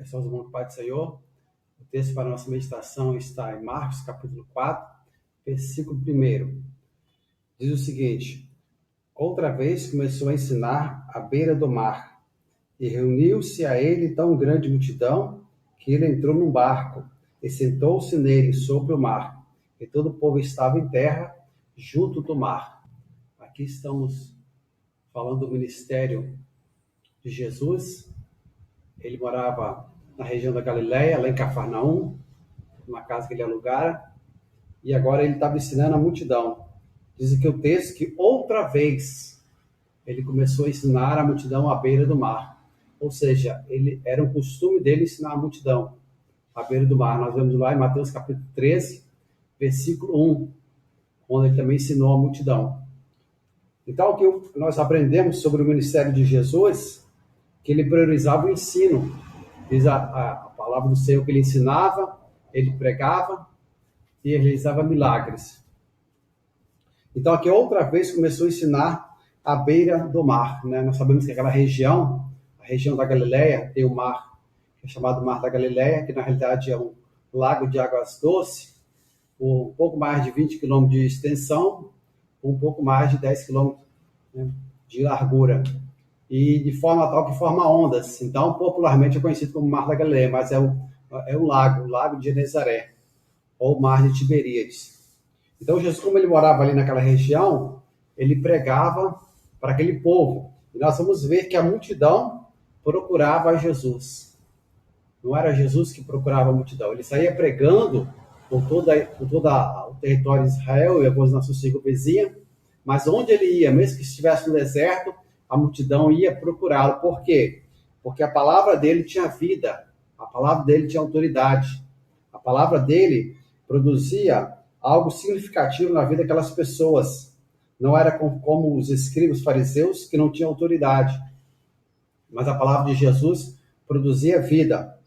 Só os irmãos do Pai do Senhor. O texto para a nossa meditação está em Marcos, capítulo 4, versículo 1. Diz o seguinte: outra vez começou a ensinar à beira do mar, e reuniu-se a ele tão grande multidão que ele entrou num barco e sentou-se nele sobre o mar, e todo o povo estava em terra junto do mar. Aqui estamos falando do ministério de Jesus. Ele morava na região da Galileia, lá em Cafarnaum, uma casa que ele alugara, e agora ele estava ensinando a multidão. Diz aqui o texto que outra vez ele começou a ensinar a multidão à beira do mar. Ou seja, era um costume dele ensinar a multidão à beira do mar. Nós vemos lá em Mateus capítulo 13, versículo 1, onde ele também ensinou a multidão. Então, o que nós aprendemos sobre o ministério de Jesus, que ele priorizava o ensino. Diz a palavra do Senhor que ele ensinava, ele pregava e ele realizava milagres. Então, aqui outra vez começou a ensinar à beira do mar, né? Nós sabemos que aquela região, a região da Galileia, tem o mar, que é chamado Mar da Galileia, que na realidade é um lago de águas doces, com um pouco mais de 20 quilômetros de extensão, com um pouco mais de 10 quilômetros, né, de largura. E de forma tal que forma ondas. Então, popularmente é conhecido como Mar da Galileia, mas é um lago, o Lago de Genezaré, ou Mar de Tiberíades. Então, Jesus, como ele morava ali naquela região, ele pregava para aquele povo. E nós vamos ver que a multidão procurava Jesus. Não era Jesus que procurava a multidão. Ele saía pregando por todo o território de Israel e algumas nações circunvizinhas, mas onde ele ia, mesmo que estivesse no deserto, a multidão ia procurá-lo. Por quê? Porque a palavra dele tinha vida, a palavra dele tinha autoridade, a palavra dele produzia algo significativo na vida daquelas pessoas. Não era como os escribas fariseus, que não tinham autoridade, mas a palavra de Jesus produzia vida.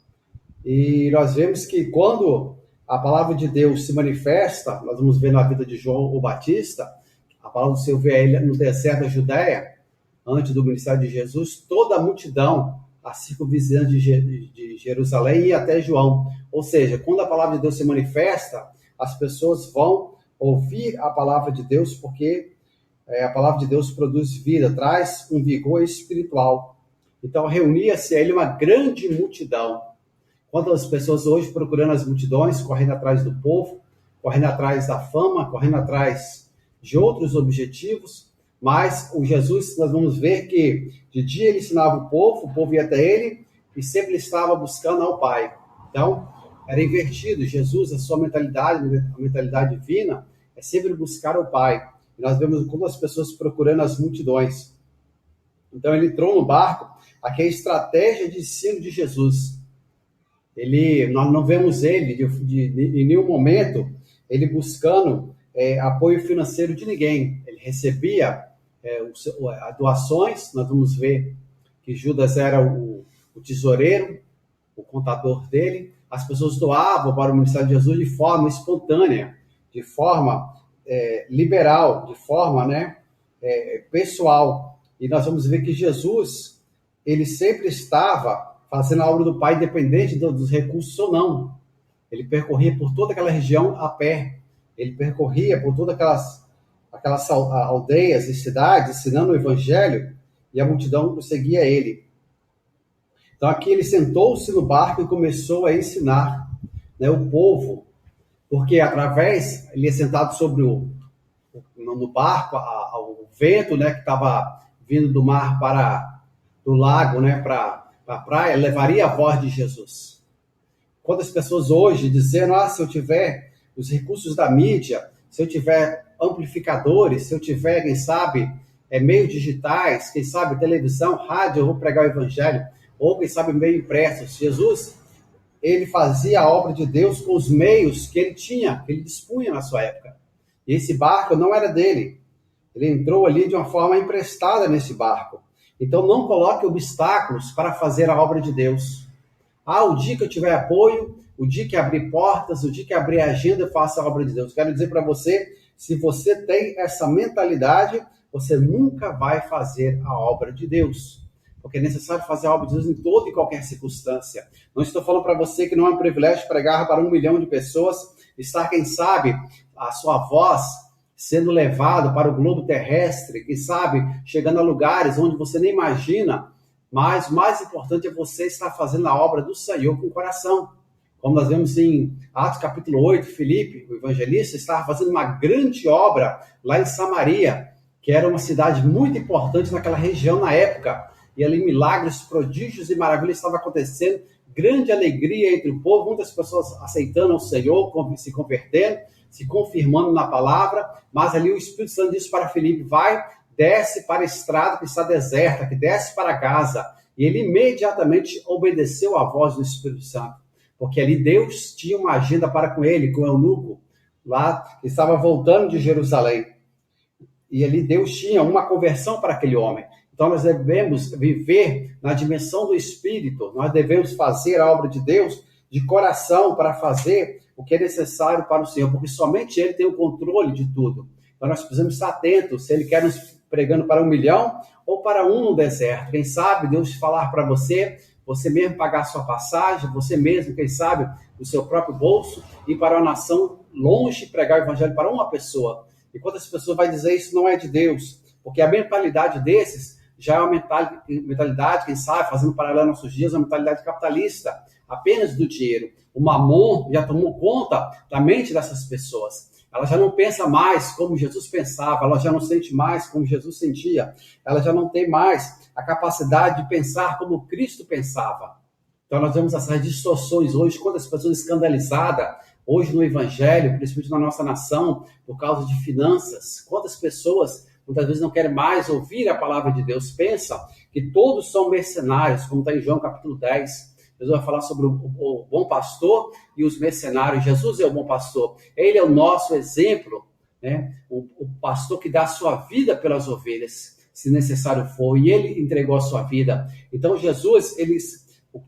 E nós vemos que quando a palavra de Deus se manifesta, nós vamos ver na vida de João o Batista, a palavra do Senhor vê ele no deserto da Judéia, antes do ministério de Jesus, toda a multidão, a circunvizinhança de Jerusalém ia até João. Ou seja, quando a palavra de Deus se manifesta, as pessoas vão ouvir a palavra de Deus, porque a palavra de Deus produz vida, traz um vigor espiritual. Então, reunia-se a ele uma grande multidão. Quantas pessoas hoje procurando as multidões, correndo atrás do povo, correndo atrás da fama, correndo atrás de outros objetivos, mas o Jesus, nós vamos ver que de dia ele ensinava o povo ia até ele e sempre estava buscando ao Pai. Então, era invertido. Jesus, a sua mentalidade, a mentalidade divina, é sempre buscar o Pai. E nós vemos como as pessoas procurando as multidões. Então, ele entrou no barco, aqui é a estratégia de ensino de Jesus. Nós não vemos ele, em nenhum momento, ele buscando apoio financeiro de ninguém. Ele recebia doações. Nós vamos ver que Judas era o tesoureiro, o contador dele. As pessoas doavam para o ministério de Jesus de forma espontânea, de forma liberal, de forma pessoal. E nós vamos ver que Jesus, ele sempre estava fazendo a obra do Pai, independente dos recursos ou não. Ele percorria por toda aquela região a pé. Ele percorria por todas aquelas aldeias e cidades, ensinando o Evangelho, e a multidão seguia ele. Então, aqui ele sentou-se no barco e começou a ensinar, né, o povo, porque ele ia sentado sobre no barco, o vento, né, que estava vindo do mar do lago, né, para a praia, levaria a voz de Jesus. Quantas pessoas hoje dizendo, se eu tiver os recursos da mídia, se eu tiver amplificadores, se eu tiver, quem sabe, meios digitais, quem sabe televisão, rádio, eu vou pregar o Evangelho, ou quem sabe meio impressos. Jesus, ele fazia a obra de Deus com os meios que ele tinha, que ele dispunha na sua época. E esse barco não era dele. Ele entrou ali de uma forma emprestada nesse barco. Então não coloque obstáculos para fazer a obra de Deus. O dia que eu tiver apoio, o dia que abrir portas, o dia que abrir agenda, eu faço a obra de Deus. Quero dizer para você, se você tem essa mentalidade, você nunca vai fazer a obra de Deus. porque é necessário fazer a obra de Deus em toda e qualquer circunstância. Não estou falando para você que não é um privilégio pregar para 1 milhão de pessoas, estar, quem sabe, a sua voz sendo levado para o globo terrestre, quem sabe, chegando a lugares onde você nem imagina, mas o mais importante é você estar fazendo a obra do Senhor com o coração. Como nós vemos em Atos capítulo 8, Filipe, o evangelista, estava fazendo uma grande obra lá em Samaria, que era uma cidade muito importante naquela região na época. E ali milagres, prodígios e maravilhas estavam acontecendo, grande alegria entre o povo, muitas pessoas aceitando o Senhor, se convertendo, se confirmando na palavra, mas ali o Espírito Santo disse para Filipe, vai, desce para a estrada que está deserta, que desce para Gaza. E ele imediatamente obedeceu à voz do Espírito Santo, porque ali Deus tinha uma agenda para com ele, com o eunuco, lá que estava voltando de Jerusalém. E ali Deus tinha uma conversão para aquele homem. Então nós devemos viver na dimensão do Espírito, nós devemos fazer a obra de Deus de coração para fazer o que é necessário para o Senhor, porque somente Ele tem o controle de tudo. Então nós precisamos estar atentos, se Ele quer nos pregando para 1 milhão ou para um no deserto. Quem sabe Deus falar para você, você mesmo pagar a sua passagem, você mesmo, quem sabe, do seu próprio bolso, ir para uma nação longe e pregar o evangelho para uma pessoa. E quantas pessoas vai dizer isso não é de Deus? Porque a mentalidade desses já é uma mentalidade, quem sabe, fazendo paralelo aos nossos dias, uma mentalidade capitalista, apenas do dinheiro. O mamon já tomou conta da mente dessas pessoas. Ela já não pensa mais como Jesus pensava, ela já não sente mais como Jesus sentia, ela já não tem mais a capacidade de pensar como Cristo pensava. Então nós vemos essas distorções hoje, quantas pessoas escandalizadas, hoje no Evangelho, principalmente na nossa nação, por causa de finanças, quantas pessoas muitas vezes não querem mais ouvir a palavra de Deus, pensam que todos são mercenários, como está em João capítulo 10, Jesus vai falar sobre o bom pastor e os mercenários. Jesus é o bom pastor, ele é o nosso exemplo, né? O pastor que dá a sua vida pelas ovelhas, se necessário for, e ele entregou a sua vida. Então Jesus,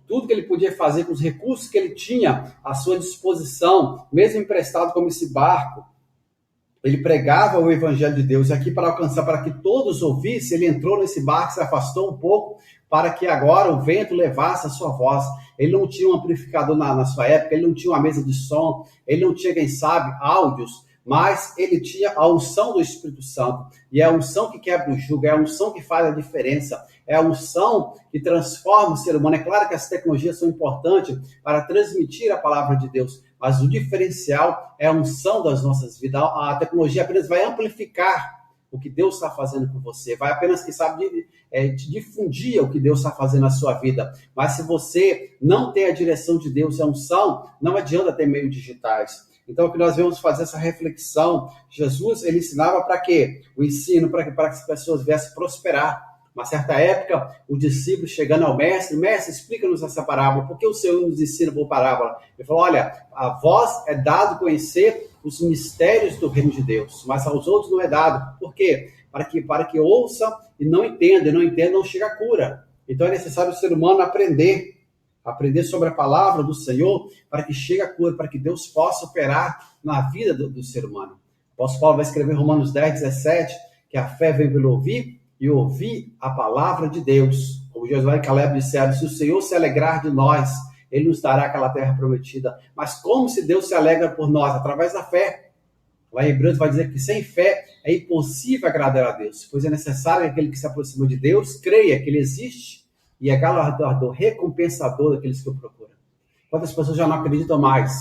tudo que ele podia fazer com os recursos que ele tinha à sua disposição, mesmo emprestado como esse barco, ele pregava o evangelho de Deus. E aqui para alcançar, para que todos ouvissem, ele entrou nesse barco, se afastou um pouco, para que agora o vento levasse a sua voz. Ele não tinha um amplificador na sua época, ele não tinha uma mesa de som, ele não tinha, quem sabe, áudios, mas ele tinha a unção do Espírito Santo. E é a unção que quebra o jugo, é a unção que faz a diferença, é a unção que transforma o ser humano. É claro que as tecnologias são importantes para transmitir a palavra de Deus, mas o diferencial é a unção das nossas vidas. A tecnologia apenas vai amplificar o que Deus está fazendo com você, vai apenas, quem sabe, difundir o que Deus está fazendo na sua vida. Mas se você não tem a direção de Deus e a unção, não adianta ter meios digitais. Então, o que nós vamos fazer essa reflexão, Jesus, ele ensinava para quê? O ensino para que as pessoas viessem prosperar. Uma certa época, o discípulo chegando ao mestre, explica-nos essa parábola, por que o Senhor nos ensina por parábola? Ele falou, olha, a vós é dado conhecer os mistérios do reino de Deus, mas aos outros não é dado. Por quê? Para que ouçam e não entendam, não chega a cura. Então é necessário o ser humano aprender sobre a palavra do Senhor, para que chegue a cura, para que Deus possa operar na vida do ser humano. O apóstolo Paulo vai escrever em Romanos 10, 17, que a fé vem pelo ouvir, e ouvir a palavra de Deus. Como Josué e Caleb disseram, se o Senhor se alegrar de nós, ele nos dará aquela terra prometida. Mas como se Deus se alegra por nós? Através da fé. Lá em Hebreus vai dizer que sem fé é impossível agradar a Deus, pois é necessário que aquele que se aproxima de Deus creia que ele existe e é galardoador, recompensador daqueles que o procuram. Quantas pessoas já não acreditam mais?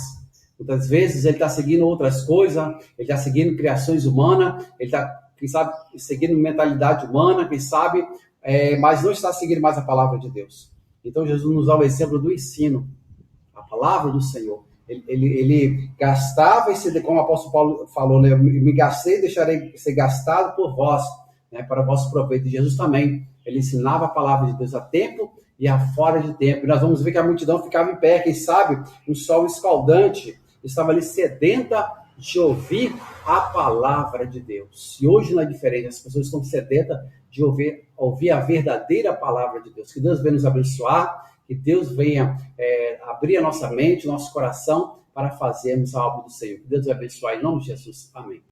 Muitas vezes ele está seguindo outras coisas, ele está seguindo criações humanas, ele está, quem sabe, seguindo mentalidade humana, quem sabe, mas não está seguindo mais a palavra de Deus. Então Jesus nos dá o exemplo do ensino, a palavra do Senhor. Ele gastava, como o apóstolo Paulo falou, né? Me gastei e deixarei ser gastado por vós, né? Para o vosso proveito. E Jesus também, ele ensinava a palavra de Deus a tempo e a fora de tempo. E nós vamos ver que a multidão ficava em pé, quem sabe, um sol escaldante, estava ali sedenta de ouvir a palavra de Deus. E hoje não é diferente, as pessoas estão sedentas de ouvir a verdadeira palavra de Deus. Que Deus venha nos abençoar, que Deus venha abrir a nossa mente, o nosso coração, para fazermos a obra do Senhor. Que Deus nos abençoe em nome de Jesus. Amém.